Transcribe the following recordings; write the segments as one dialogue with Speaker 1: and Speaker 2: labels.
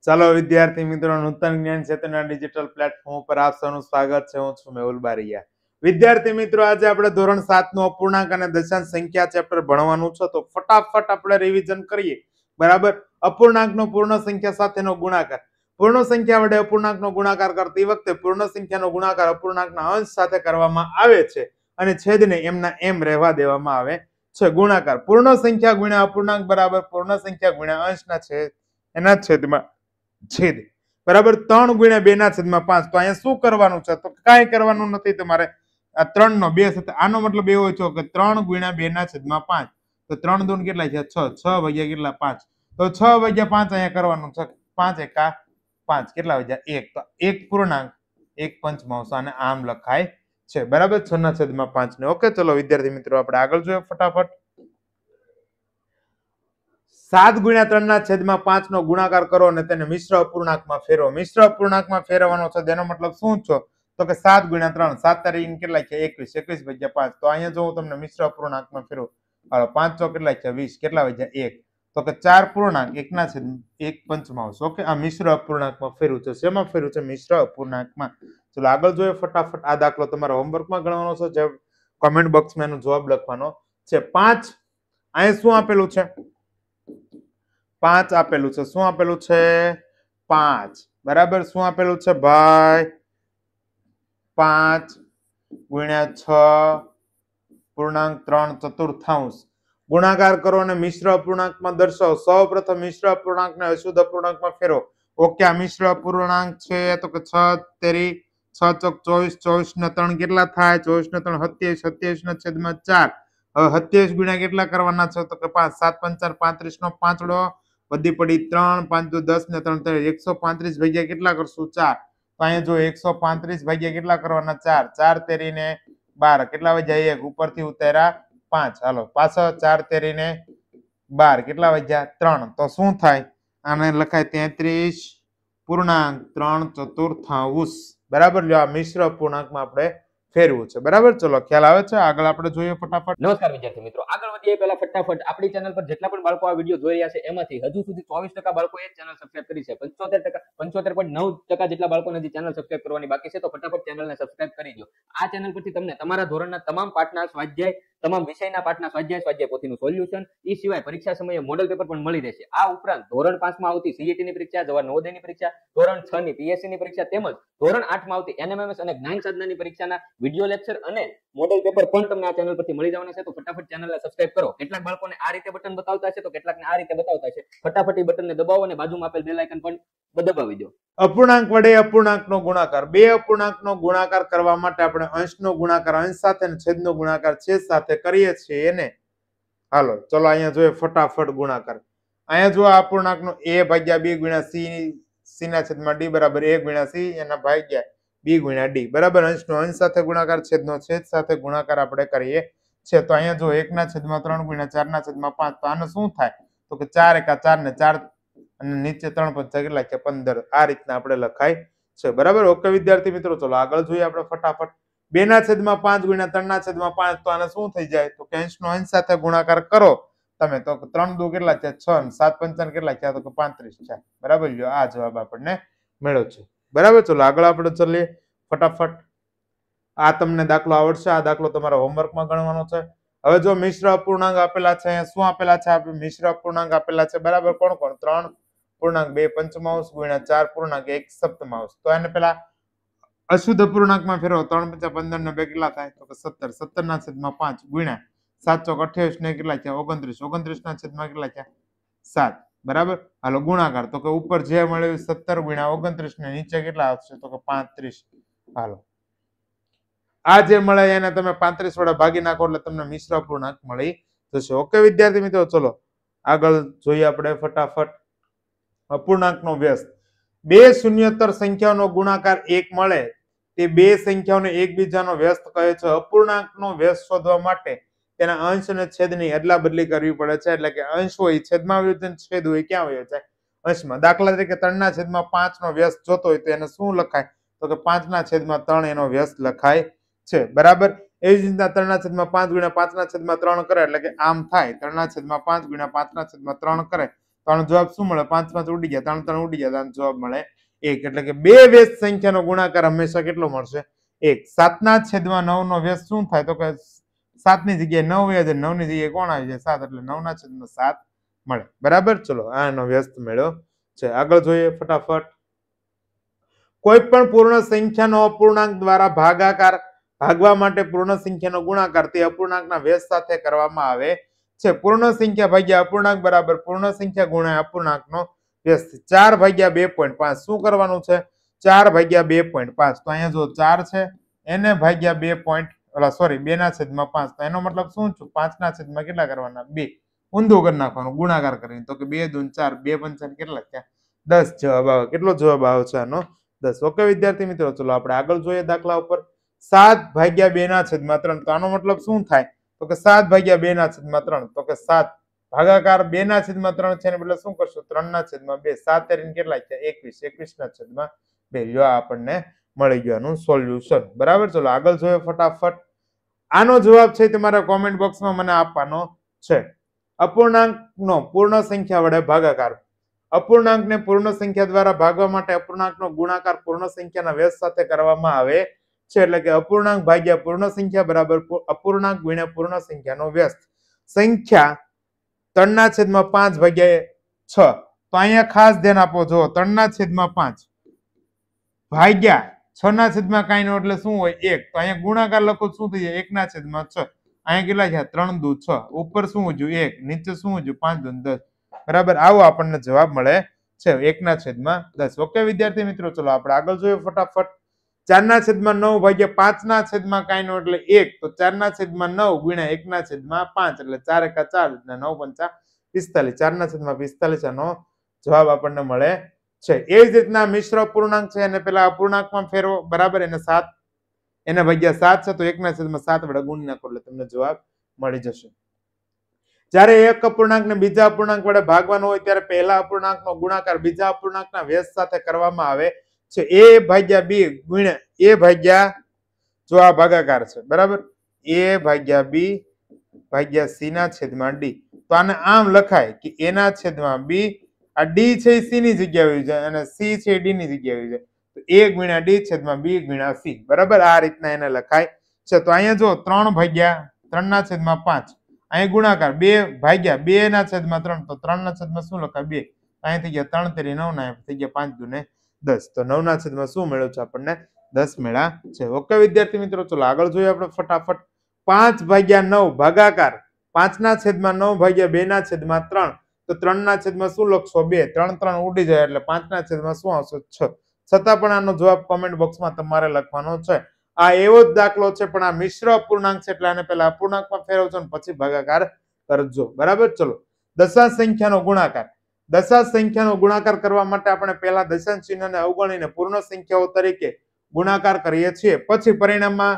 Speaker 1: ચાલો વિદ્યાર્થી મિત્રો, નૂતન જ્ઞાન ચેતના ડિજિટલ પ્લેટફોર્મ પર આપ સૌનું સ્વાગત છે. હું છું મેહુલ બારિયા. વિદ્યાર્થી મિત્રો, આજે આપણે ધોરણ 7 નો અપૂર્ણાંક અને દશાંશ સંખ્યા ચેપ્ટર ભણવાનું છે, તો ફટાફટ આપણે રિવિઝન કરીએ. બરાબર. અપૂર્ણાંકનો પૂર્ણ સંખ્યા સાથેનો ગુણાકાર. પૂર્ણ સંખ્યા વડે અપૂર્ણાંકનો ગુણાકાર કરતી વખતે પૂર્ણ સંખ્યાનો ગુણાકાર અપૂર્ણાંકના અંશ સાથે કરવામાં આવે છે અને છેદને એમના એમ રહેવા દેવામાં આવે છે. ગુણાકાર પૂર્ણ સંખ્યા ગુણ્યા અપૂર્ણાંક બરાબર પૂર્ણ સંખ્યા ગુણ્યા અંશના છેદ એના છેદમાં છેદ. બરાબર. 3 ગુણ્યા 2 ના છેદમાં 5. તો અહીંયા શું કરવાનું છે? તો કાંઈ કરવાનું નથી તમારે. આ 3 નો 2 સાથે આનો મતલબ એવો છે કે 3 ગુણ્યા 2 ના છેદમાં 5. તો 3 દૂન કેટલા છે? 6. 6 વાગ્યા કેટલા? 5. તો 6 વાગ્યા 5 અહીંયા કરવાનું છે. 5 એકા 5 કેટલા વાગ્યા? 1. તો 1 પૂર્ણાંક 1 પંચમાંશ અને આમ લખાય છે. બરાબર. 6 ના છેદમાં 5 ને. ઓકે, ચલો વિદ્યાર્થી મિત્રો આપણે આગળ જોઈએ ફટાફટ. 7 ગુણ્યા 3 ના છેદમાં 5 નો ગુણાકાર કરો અને તેને મિશ્ર અપૂર્ણાંકમાં ફેરવો. મિશ્ર અપૂર્ણાંકમાં ફેરવવાનો છે, તેનો મતલબ શું છે? તો કે 7 ગુણ્યા 3 7 તારીખ કેટલા છે? 21. 21 ભાગ્યા 5. તો અહીંયા જો હું તમને મિશ્ર અપૂર્ણાંકમાં ફેરવું, 5 ચોક કેટલા છે? 20. કેટલા વાગ્યા? 1. તો કે 4 પૂર્ણાંક 1 ના છેદ 1 પંચમાંશ. ઓકે, આ મિશ્ર અપૂર્ણાંકમાં ફેરવું છે. શેમાં ફેરવું છે? મિશ્ર અપૂર્ણાંકમાં. ચલો આગળ જોઈએ ફટાફટ. આ દાખલો તમારા હોમવર્કમાં ગણવાનો છે, જે કમેન્ટ બોક્સમાં એનો જવાબ લખવાનો છે. 5 અહીંયા શું આપેલું છે? 5 આપેલું છે. શું આપેલું છે? 5. બરાબર. શું આપેલું છે ભાઈ? 5 ગુણ્યા 6 પૂર્ણાંક 3 ચતુર્થાંશ. ગુણાકાર કરો અને મિશ્ર અપૂર્ણાંકમાં દર્શાવો. સૌપ્રથમ મિશ્ર અપૂર્ણાંકને અશુદ્ધ અપૂર્ણાંકમાં ફેરવો. ઓકે, આ મિશ્ર અપૂર્ણાંક છે તો કે 6 તેરી 6 ચોક 24. 24 ને 3 કેટલા થાય? 24 ને 3 27. 27 ના છેદમાં 4. હવે 27 ગુણ્યા કેટલા કરવાના છે? તો કે 5. 7 પંચા 35 નો પાંચડો વધી પડી 3 5 દુ 10 ને 3 135 ભાગ્યા કેટલા કરશું? 4. તો અહીંયા જો 135 ભાગ્યા કેટલા કરવાના? 4. 4 તેરી ને 12 કેટલા વાગ્યા? 1. ઉપરથી ઉતાર્યા 5. હાલો પાછો 4 તેરી ને 12 કેટલા વાગ્યા? 3. તો શું થાય? આને લખાય 33 પૂર્ણાંક 3 ચતુર્થાંશ. બરાબર. લ્યો, આ મિશ્ર અપૂર્ણાંકમાં આપણે ફેરવું છે. બરાબર. ચલો ખ્યાલ આવે છે? આગળ આપણે જોઈએ ફટાફટ.
Speaker 2: નમસ્કાર વિદ્યાર્થી મિત્રો, આગળ વધીએ પહેલા ફટાફટ આપણી ચેનલ પર જેટલા પણ બાળકો આ વિડીયો જોઈ રહ્યા છે એમાંથી હજુ સુધી 24% બાળકોએ ચેનલ સબસ્ક્રાઇબ કરી છે. 75.9% જેટલા બાળકોને હજી ચેનલ સબસ્ક્રાઇબ કરવાની બાકી છે, તો ફટાફટ ચેનલને સબસ્ક્રાઇબ કરી દો. આ ચેનલ પરથી તમને તમારા ધોરણના તમામ પાઠના સ્વાધ્યાય, તમામ વિષયના પાઠના સ્વાધ્યાય પોથીનું સોલ્યુશન, એ સિવાય પરીક્ષા સમયે મોડેલ પેપર પણ મળી રહેશે. આ ઉપરાંત ધોરણ 5 માં આવતી CET ની પરીક્ષા, જવાહર નવોદયની પરીક્ષા, ધોરણ 6 ની PSC ની પરીક્ષા તેમજ ધોરણ 8 માં આવતી NMMS અને જ્ઞાન સાધનાની પરીક્ષાના વિડીયો લેક્ચર અને મોડેલ પેપર પણ તમને આ ચેનલ પરથી મળી જવાના છે. તો ફટાફટ ચેનલને સબસ્ક્રાઇબ કરો. કેટલાક બાળકોને આ રીતે બટન બતાવતા છે તો કેટલાકને આ રીતે બતાવતા છે. ફટાફટ એ બટનને દબાવો અને બાજુમાં આપેલ બેલ આઇકન પણ દબાવી દો.
Speaker 1: અપૂર્ણાંક વડે અપૂર્ણાંકનો ગુણાકાર. બે અપૂર્ણાંકનો ગુણાકાર કરવા માટે આપણે અંશનો ગુણાકાર અંશ સાથે અને છેદનો ગુણાકાર છેદ સાથે કરીએ છીએ. એને હાલો ચલો અહીંયા જોઈએ ફટાફટ ગુણાકાર. અહીંયા જો આ અપૂર્ણાંકનો a ભાગ્યા b ગુણ્યા c ના છેદમાં d બરાબર a ગુણ્યા c એના ભાગ્યા b ગુણ્યા d. બરાબર. અંશનો અંશ સાથે ગુણાકાર, છેદનો છેદ સાથે ગુણાકાર આપણે કરીએ છે. તો અહીંયા જો 1 ના છેદમાં 3 ગુણ્યા 4 ના છેદમાં 5. તો આનું શું થાય? તો કે 4 એકા 4 ને 4 અને નીચે 3 પંચા કેટલા છે? 15. આ રીતના આપણે લખાય છે. બરાબર. ઓકે વિદ્યાર્થી મિત્રો, ચલો આગળ જોઈએ આપણે ફટાફટ. 2 ના છેદમાં 5 ગુણ્યા 3 ના છેદમાં 5. તો આને શું થઈ જાય? તો કે અંશનો અંશ સાથે ગુણાકાર કરો તમે તો 3 દુ કેટલા છે? 6 ને 7 પંચા કેટલા છે? તો કે 35 છે. બરાબર. લ્યો, આ જવાબ આપણને મળ્યો છે. બરાબર. ચલો આગળ આપણે ચાલીએ ફટાફટ. આ તમને દાખલો આવડશે. આ દાખલો તમારા હોમવર્કમાં ગણવાનો છે. હવે જો મિશ્ર અપૂર્ણાંક આપેલા છે, શું આપેલા છે? આપણે મિશ્ર અપૂર્ણાંક આપેલા છે. બરાબર. કોણ કોણ? 3 પૂર્ણાંક 2 પંચમાંશ ગુણ્યા 4 પૂર્ણાંક 1 સપ્તમાંશ. તો એને પેલા અશુદ્ધ અપૂર્ણાંકમાં ફેરવો. 3 પંચા 15 ને 2 કેટલા થાય? તો કે 17. 17 ના છેદમાં 5 ગુણ્યા 7 ચોક 28 ને કેટલા છે? 29. 29 ના છેદમાં કેટલા છે? 7. બરાબર. હાલો ગુણાકાર. તો કે ઉપર જે મળ્યું 17 ગુણ્યા 29 ને નીચે કેટલા આવશે? તો કે 35. હાલો આ જે મળે એને તમે 35 વડે ભાગી નાખો એટલે તમને મિશ્ર અપૂર્ણાંક મળી જશે. ઓકે વિદ્યાર્થી મિત્રો, ચલો આગળ જોઈએ આપણે ફટાફટ. અપૂર્ણાંકનો વ્યસ્ત. બે શૂન્યોત્તર સંખ્યાઓનો ગુણાકાર 1 મળે તે બે સંખ્યાઓને એકબીજાનો વ્યસ્ત કહે છે. અપૂર્ણાંકનો વ્યસ્ત શોધવા માટે તેના અંશ અને છેદની અદલા બદલી કરવી પડે છે. એટલે કે અંશ હોય છેદમાં આવ્યો છે, છેદ હોય ક્યાં આવ્યો છે? અંશમાં. દાખલા તરીકે 3 ના છેદમાં 5 નો વ્યસ્ત જોતો હોય તો એને શું લખાય? તો કે 5 ના છેદમાં 3 એનો વ્યસ્ત લખાય છે. બરાબર. એવી જ રીતના 3/5 ગુણ્યા 5/3 કરે એટલે કે આમ થાય 3/5 ગુણ્યા 5/3 કરે તો આનો જવાબ શું મળે? 5 5 ઉડી ગયા, 3 3 ઉડી ગયા, તો આનો જવાબ મળે 1. એટલે કે બે વ્યસ્ત સંખ્યાનો ગુણાકાર હંમેશા કેટલો મળશે? 1. 7/9 નો વ્યસ્ત શું થાય? તો કે 7 ની જગ્યાએ 9 હોય છે, 9 ની જગ્યાએ કોણ આવી જાય? 7. એટલે 9/7 મળે. બરાબર. ચલો આનો વ્યસ્ત મળ્યો છે. આગળ જોઈએ ફટાફટ. કોઈ પણ પૂર્ણ સંખ્યાનો અપૂર્ણાંક દ્વારા ભાગવા માટે પૂર્ણ સંખ્યાનો ગુણાકાર તે અપૂર્ણાંકના વ્યસ્ત સાથે કરવામાં આવે છે. પૂર્ણ સંખ્યા ભાગ્યા અપૂર્ણાંક બરાબર પૂર્ણ સંખ્યા ગુણ્યા અપૂર્ણાંકનો વ્યસ્ત. 4/2.5 શું કરવાનું છે? 4/2.5. તો અહીંયા જો 4 છે એને ભાગ્યા 2/5 તો એનો મતલબ શું છે? 5/5 કેટલા કરવાના? 2. ઊંધું કરી નાખવાનું ગુણાકાર કરીને. તો કે 2 દૂ 4, 2 પંચા કેટલા થયા? 10 જવાબ આવે. કેટલો જવાબ આવે છે આનો? 10. ઓકે વિદ્યાર્થી મિત્રો, ચલો આપણે આગળ જોઈએ દાખલા ઉપર. 7/2/3 તો આનો મતલબ શું થાય? તો કે 7/2/3 તો કે 7 ભાગાકાર 2/3 છે ને એટલે શું કરશું? 3/2. 7 કરીને કેટલા થયા? 21. 21/2. જો આપણને મળી ગયું આનું સોલ્યુશન. બરાબર. ચલો આગળ જોઈએ ફટાફટ. આનો જવાબ છે તમારા કોમેન્ટ બોક્સમાં મને આપવાનો છે. અપૂર્ણાંકનો પૂર્ણ સંખ્યા વડે ભાગાકાર. અપૂર્ણાંકને પૂર્ણ સંખ્યા દ્વારા ભાગવા માટે અપૂર્ણાંકનો ગુણાકાર પૂર્ણ સંખ્યાના વ્યસ્ત સાથે કરવામાં આવે છે. એટલે કે અપૂર્ણાંક ભાગ્યા પૂર્ણ સંખ્યા બરાબર અપૂર્ણાંક ગુણ્યા પૂર્ણ સંખ્યાનો વ્યસ્ત. સંખ્યા 3/5/6. તો અહીંયા ખાસ ધ્યાન આપો. જો 3/5 ભાગ્યા 6/, કાંઈ નો એટલે શું હોય? 1. તો અહીંયા ગુણાકાર લખો શું થઈ જાય? 1/6. અહીંયા કેટલા થયા? 3 દુ 6. ઉપર શું વધ્યું? 1. નીચે શું વધ્યું? 5 દુ 10. બરાબર. આવો આપણને જવાબ મળે છે 1/10. ઓકે વિદ્યાર્થી મિત્રો, ચલો આપણે આગળ જોઈએ ફટાફટ. 4/9 ભાગ્યા 5/, કાંઈ નો એટલે 1. તો 4/9 ગુણ્યા 1/5 એટલે 4 × 4 એટલે 9 × 5 45. 4/45 આનો જવાબ આપણને મળે છે. એ જ રીતના મિશ્ર અપૂર્ણાંક છે એને પેલા અપૂર્ણાંકમાં ફેરવો. બરાબર. એને 7 એને ભાગ્યા 7 છે તો 1/7 વડે ગુણી નાખો એટલે તમને જવાબ મળી જશે. જ્યારે એક અપૂર્ણાંકને બીજા અપૂર્ણાંક વડે ભાગવાનો હોય ત્યારે પહેલા અપૂર્ણાંકનો ગુણાકાર બીજા અપૂર્ણાંકના વ્યસ્ત સાથે કરવામાં આવે છે. a/b ગુણ્યા a ભાગ્યા જો આ ભાગાકાર છે. બરાબર. a/b/c/d. તો આને આમ લખાય કે a/b. આ d છે એ c ની જગ્યાએ આવી જાય અને c છે એ d ની જગ્યાએ આવી જાય. તો a ગુણ્યા d/b ગુણ્યા c. બરાબર. આ રીતના એને લખાય છે. તો અહીંયા જો 3/3/5 અહીં ગુણાકાર 2/2/3 તો 3/, શું લખાય? 2. અહીં થઈ ગયા 3 તેરી 9 ના થઈ ગયા 5 દુ 10. તો 9/, શું મળ્યું છે આપણને? 10 મળ્યા છે. ઓકે વિદ્યાર્થી મિત્રો, ચલો આગળ જોઈએ આપણે ફટાફટ. 5/9 ભાગાકાર 5/9 ભાગ્યા 2/3 તો 3/, શું લખશો? 2. 3 3 ઉડી જાય એટલે 5/, શું આવશે? 6. છતાં પણ આનો જવાબ કોમેન્ટ બોક્સમાં તમારે લખવાનો છે. આ એવો જ દાખલો છે પણ આ મિશ્ર અપૂર્ણાંક છે એટલે આને પહેલા અપૂર્ણાંકમાં ફેરવજો અને પછી ભાગાકાર કરજો. બરાબર. ચલો દશાંશ સંખ્યાનો ગુણાકાર. દશાંશ સંખ્યાનો ગુણાકાર કરવા માટે આપણે પહેલા દશાંશ ચિહ્નને અવગણીને પૂર્ણ સંખ્યાઓ તરીકે ગુણાકાર કરીએ છીએ. પછી પરિણામમાં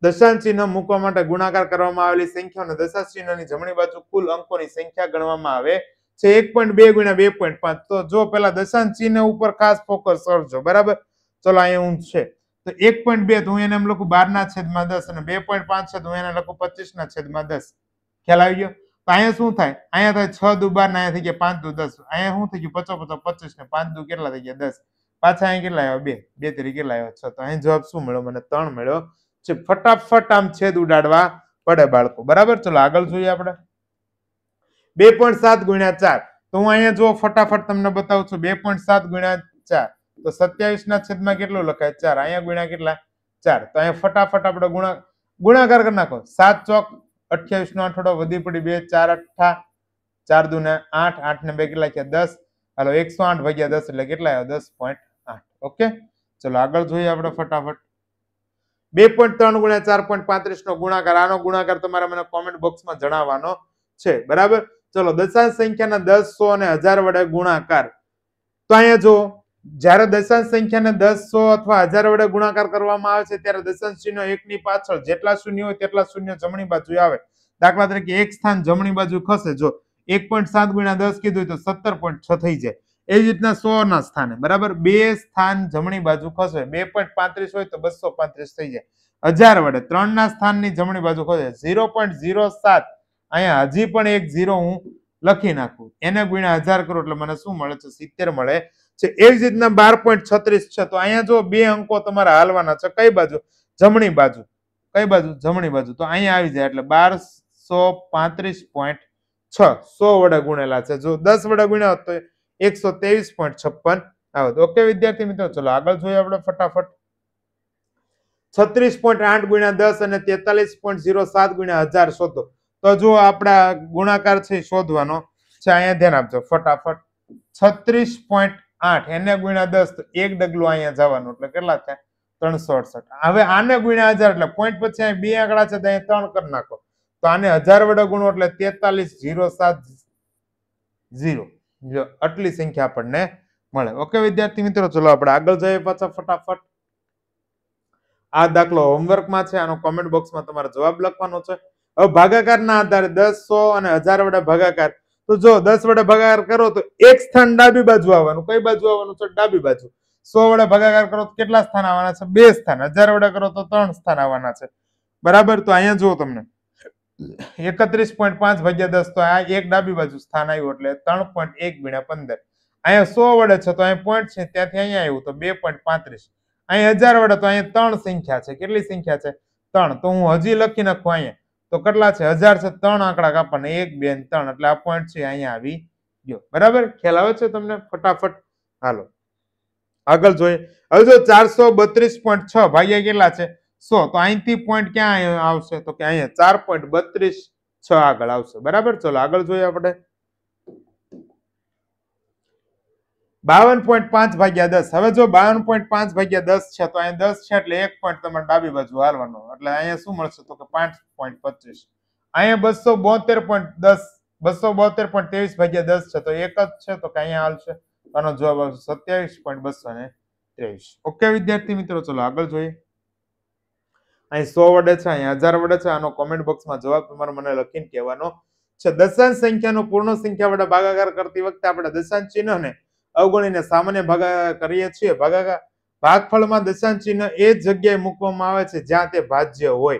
Speaker 1: દશાંશ ચિહ્ન મૂકવા માટે ગુણાકાર કરવામાં આવેલી સંખ્યાઓને દશાંશ ચિહ્નની જમણી બાજુ કુલ અંકોની સંખ્યા ગણવામાં આવે છે. 1.2 ગુણ્યા 2.5. તો જો પેલા દશાંશ ચિહ્ન ઉપર ખાસ ફોકસ કરજો. બરાબર. ચલો અહીંયા ઊંધ છે તો 1.2 તો હું એને એમ લખું 12/10 અને 2.5 છે તો હું એને લખું 25/10. ખ્યાલ આવી ગયો? તો અહીંયા શું થાય? અહીંયા થાય 6 દુ 12 ને અહીંયા થઈ ગયા 5 દુ 10. અહીંયા શું થઈ ગયું? 50 25 ને 5 દુ કેટલા થઈ ગયા? 10. પાછા અહીંયા કેટલા આવ્યા? 2. 2 તરી કેટલા આવ્યા? 6. તો અહીં જવાબ શું મળ્યો? મને 3 મળ્યો છે. ફટાફટ આમ છેદ ઉડાડવા પડે બાળકો. બરાબર. ચલો આગળ જોઈએ આપણે. 2.7 ગુણ્યા 4. તો હું અહીંયા જો ફટાફટ તમને બતાવું છું. 2.7 ગુણ્યા 4 તો 27/, કેટલું લખાય? 4. અહીંયા ગુણ્યા કેટલા? 4. તો અહીંયા ફટાફટ આપણે ગુણાકાર કરી નાખો. 7 ચોક 28 નો આઠડો વધી પડી 2 4 8 4 દુ 8 8 ને 2 કેટલા થયા? 10. હાલો 108 ભાગ્યા 10 એટલે કેટલા આવ્યા? 10.8. ઓકે. ચલો આગળ જોઈએ આપણે ફટાફટ. 2.3 ગુણ્યા 4.35 નો ગુણાકાર. આનો ગુણાકાર તમારે મને કોમેન્ટ બોક્સમાં જણાવવાનો છે. બરાબર. ચલો દશાંશ સંખ્યાના 10 100 અને 1000 વડે ગુણાકાર. તો અહીંયા જો જ્યારે દશાંશ સંખ્યાને 10 100 અથવા 1000 વડે ગુણાકાર કરવામાં આવે છે ત્યારે દશાંશ ચિહ્ન 1 ની પાછળ જેટલા શૂન્ય હોય તેટલા શૂન્ય જમણી બાજુ આવે. દાખલા તરીકે એક સ્થાન જમણી બાજુ ખસે. જો 1.7 ગુણ્યા 10 કીધું તો 17.6 થઈ જાય. એ જ રીતના 100 ના સ્થાને. બરાબર. 2 સ્થાન જમણી બાજુ ખસે. 2.35 હોય તો 235 થઈ જાય. 1000 વડે 3 ના સ્થાનની જમણી બાજુ ખોજે 0.07 અહીંયા હજી પણ એક 0 હું લખી નાખું એને ગુણ્યા 1000 કરું એટલે મને શું મળે છે 70 મળે છે એવી જ રીતના 12.36 છે તો અહીંયા જો બે અંકો તમારે હાલવાના છે કઈ બાજુ જમણી બાજુ કઈ બાજુ જમણી બાજુ તો અહીંયા આવી જાય એટલે 1235.6 100 વડે ગુણેલા છે જો 10 વડે ગુણ્યા હોત તો 123.56 આવે ઓકે વિદ્યાર્થી મિત્રો ચલો આગળ જોઈએ આપણે ફટાફટ 36.8 ગુણ્યા 10 અને 43.07 ગુણ્યા 1000 શોધો તો જો આપણા ગુણાકાર છે શોધવાનો છે અહીંયા ધ્યાન આપજો ફટાફટ 36.8 એને ગુણ્યા 10 તો એક ડગલું અહીંયા જવાનું એટલે કેટલા થાય 368 હવે આને ગુણ્યા 1000 એટલે પોઈન્ટ પછી અહીં બે આંકડા છે તો અહીંયા 3 કરી નાખો તો આને 1000 વડે ગુણો એટલે 43070 જો આટલી સંખ્યા આપણને મળે ઓકે વિદ્યાર્થી મિત્રો ચલો આપણે આગળ જઈએ પાછા ફટાફટ આ દાખલો હોમવર્કમાં છે આનો કોમેન્ટ બોક્સમાં તમારે જવાબ લખવાનો છે હવે ભાગાકારના આધારે 10 100 અને 1000 વડે ભાગાકાર તો જો 10 વડે ભાગાકાર કરો તો એક સ્થાન ડાબી બાજુ આવવાનું કઈ બાજુ આવવાનું છે ડાબી બાજુ 100 વડે ભાગાકાર કરો તો કેટલા સ્થાન આવવાના છે બે સ્થાન 1000 વડે કરો તો 3 સ્થાન આવવાના છે બરાબર તો અહીંયા જુઓ તમને 31.5 ભાગ્યા 10 તો આ એક ડાબી બાજુ સ્થાન આવ્યું એટલે 3.1 ગુણ્યા 15 અહીંયા 100 વડે છે તો અહીંયા પોઈન્ટ છે ત્યાંથી અહીંયા આવ્યું તો 2.35 અહીંયા 1000 વડે તો અહીંયા 3 સંખ્યા છે કેટલી સંખ્યા છે 3 તો હું હજી લખી નાખું અહીંયા તો કેટલા છે 1000 છે 3 આંકડા કાપવાના 1 2 અને 3 એટલે આ પોઈન્ટ છે અહીંયા આવી ગયો બરાબર ખ્યાલ આવે છે તમને ફટાફટ હાલો આગળ જોઈએ હવે જો 432.6 ભાગ્યા કેટલા છે 100 તો અહીંથી પોઈન્ટ ક્યાં આવશે તો કે અહીંયા 4.32 આગળ આવશે બરાબર ચલો આગળ જોઈએ આપણે 52.5 ભાગ્યા 10 હવે જો 52.5 ભાગ્યા 10 છે તો અહીંયા 10 છે એટલે એક પોઈન્ટ તમારે ડાબી બાજુ હાલવાનો એટલે અહીંયા શું મળશે તો કે 5.25 અહીંયા 272.10 272.23 ભાગ્યા 10 છે તો એક જ છે તો કે અહીંયા હાલશે આનો જવાબ આવશે 27.223 ઓકે વિદ્યાર્થી મિત્રો ચલો આગળ જોઈએ અહીં 100 વડે છે અહીં 1000 વડે છે આનો કોમેન્ટ બોક્સમાં જવાબ તમારે મને લખીને કહેવાનો છે દશાંશ સંખ્યાનો પૂર્ણ સંખ્યા વડે ભાગાકાર કરતી વખતે આપણે દશાંશ ચિહ્નને અવગણીને સામાન્ય ભાગાકાર કરીએ છીએ ભાગફળમાં દશાંશ ચિહ્ન એ જગ્યાએ મૂકવામાં આવે છે જ્યાં તે ભાજ્ય હોય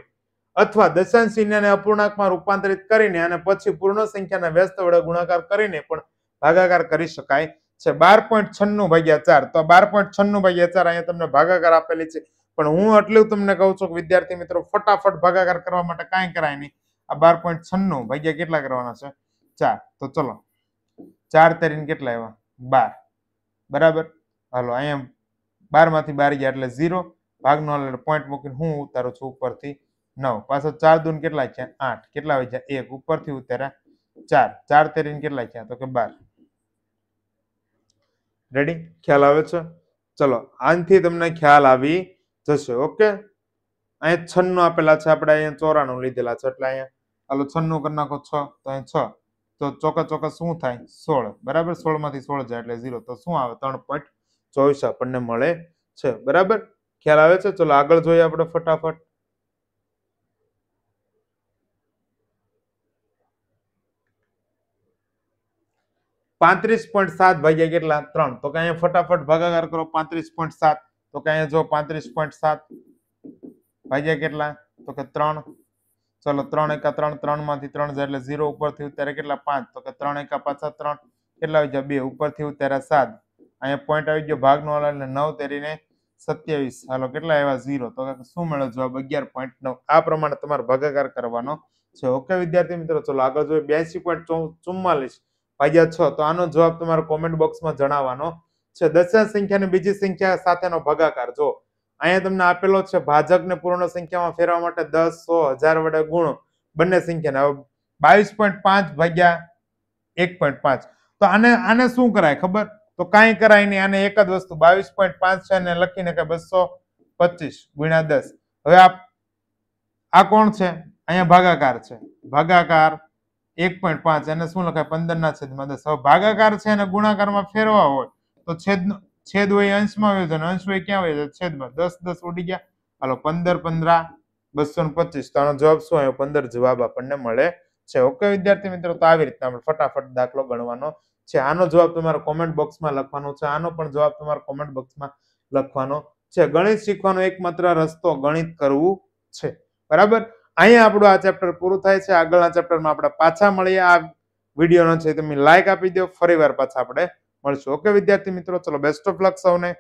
Speaker 1: અથવા દશાંશ ચિહ્નને અપૂર્ણાંકમાં રૂપાંતરિત કરીને અને પછી પૂર્ણ સંખ્યાના વ્યસ્ત વડે ગુણાકાર કરીને પણ ભાગાકાર કરી શકાય છે 12.96 ભાગ્યા 4 તો 12.96 ભાગ્યા 4 અહીંયા તમને ભાગાકાર આપેલી છે પણ હું એટલું તમને કહું છું કે વિદ્યાર્થી મિત્રો ફટાફટ ભાગાકાર કરવા માટે કાંઈ કરાય નહીં આ 12.96 ભાગ્યા કેટલા કરવાના છે 4 તો ચલો 4 તરીને કેટલા આવ્યા 12 બરાબર હાલો અહીંયા 12 માંથી 12 ગયા એટલે 0 ભાગનો પોઈન્ટ મૂકીને હું ઉતારું છું ઉપરથી 9 પાછો 4 દૂન કેટલા થયા 8 કેટલા વધ્યા 1 ઉપરથી ઉતાર્યા 4 તરીને કેટલા થયા તો કે 12 રેડી ખ્યાલ આવે છે ચલો આનથી તમને ખ્યાલ આવી જશે ઓકે અહીંયા 96 આપેલા છે આપણે અહીંયા 94 લીધેલા છે એટલે અહીંયા હાલો 96 કરી નાખો 6 તો અહીંયા 6 તો ચોક્કસ શું થાય 16 બરાબર 16 માંથી 16 જાય એટલે 0 તો શું આવે 3.24 આપણને મળે છે બરાબર ખ્યાલ આવે છે ચલો આગળ જોઈએ આપણે ફટાફટ $35.7 ભાગ્યા કેટલા 3 તો કે અહીંયા ફટાફટ ભાગાકાર કરો 35.7 તો કે અહીંયા જો 35.7 ભાગ્યા કેટલા તો કે 3 ચલો 3 એકા 3 3 માંથી 3 જાય એટલે 0 ઉપરથી ઉતારે કેટલા 5 તો કે 3 એકા પાછા 3 કેટલા આવી ગયા 2 ઉપરથી ઉતારે 7 અહીંયા પોઈન્ટ આવી ગયો ભાગનો એટલે 9 તરીને 27 હાલો કેટલા આવ્યા 0 તો કે શું મળે જવાબ 11.9 આ પ્રમાણે તમારે ભાગાકાર કરવાનો છે ઓકે વિદ્યાર્થી મિત્રો ચલો આગળ જોઈએ 82.44 ભાગ્યા 6 તો આનો જવાબ તમારે કોમેન્ટ બોક્સમાં જણાવવાનો છે દશાંશ સંખ્યાની બીજી સંખ્યા સાથેનો ભાગાકાર જો અહીંયા તમને આપેલો છે ભાજકને પૂર્ણ સંખ્યામાં ફેરવવા માટે 10 100 1000 વડે ગુણો બંને સંખ્યાને હવે 22.5 ભાગ્યા 1.5 તો આને શું કરાય ખબર તો કાંઈ કરાય નહીં આને એક જ વસ્તુ 22.5 છે ને લખીને કે 225 ગુણ્યા 10 હવે આ કોણ છે અહીંયા ભાગાકાર છે ભાગાકાર 1.5 એને શું લખાય 15 ના છેદમાં 10 હવે ભાગાકાર છે અને ગુણાકારમાં ફેરવા હોય તો છેદ હોય અંશમાં હોય અને અંશ હોય ક્યાં હોય છેદમાં 10 10 ઉડી ગયા હાલો 15 15 225 તો આનો જવાબ શું આવ્યો 15 જવાબ આપણને મળે છે ઓકે વિદ્યાર્થી મિત્રો તો આવી રીતના આપણે ફટાફટ દાખલો ગણવાનો છે આનો જવાબ તમારે કોમેન્ટ બોક્સમાં લખવાનો છે આનો પણ જવાબ તમારે કોમેન્ટ બોક્સમાં લખવાનો છે ગણિત શીખવાનો એકમાત્ર રસ્તો ગણિત કરવું છે. બરાબર, અહીંયા આપણું આ ચેપ્ટર પૂરું થાય છે. આગળના ચેપ્ટરમાં આપણે પાછા મળીએ. આ વિડીયોનો છે તમે લાઈક આપી દો. ફરીવાર પાછા આપણે મળશું. ઓકે વિદ્યાર્થી મિત્રો, ચલો બેસ્ટ ઓફ લક સૌને.